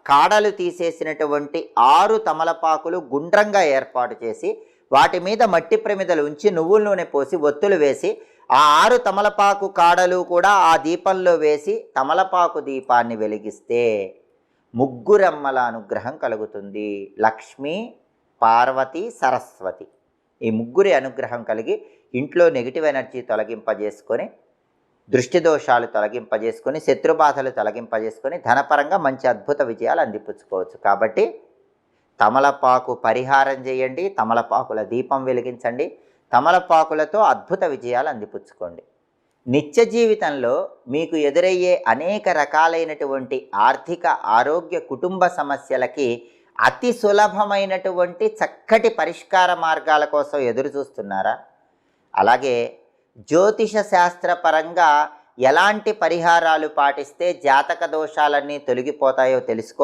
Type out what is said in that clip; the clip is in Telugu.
కాడలు తీసేసినటువంటి 6 తమలపాకులు గుండ్రంగా ఏర్పాటు చేసి వాటి మీద మట్టి ప్రమిదలు ఉంచి నువ్వుల నూనె పోసి ఒత్తులు వేసి ఆ 6 తమలపాకు కాడలు కూడా ఆ దీపంలో వేసి తమలపాకు దీపాన్ని వెలిగిస్తే ముగ్గురమ్మల అనుగ్రహం కలుగుతుంది. లక్ష్మి, పార్వతి, సరస్వతి ఈ ముగ్గురి అనుగ్రహం కలిగి ఇంట్లో నెగిటివ్ ఎనర్జీ తొలగింపజేసుకొని, దృష్టి దోషాలు తొలగింపజేసుకొని, శత్రుబాధలు తొలగింపజేసుకొని ధనపరంగా మంచి అద్భుత విజయాలు అందిపుచ్చుకోవచ్చు. కాబట్టి తమలపాకు పరిహారం చేయండి, తమలపాకుల దీపం వెలిగించండి, తమలపాకులతో అద్భుత విజయాలు అందిపుచ్చుకోండి. నిత్య జీవితంలో మీకు ఎదురయ్యే అనేక రకాలైనటువంటి ఆర్థిక, ఆరోగ్య, కుటుంబ సమస్యలకి అతి సులభమైనటువంటి చక్కటి పరిష్కార మార్గాల కోసం ఎదురు చూస్తున్నారా? అలాగే జ్యోతిష శాస్త్రపరంగా ఎలాంటి పరిహారాలు పాటిస్తే జాతక దోషాలన్నీ తొలగిపోతాయో తెలుసుకో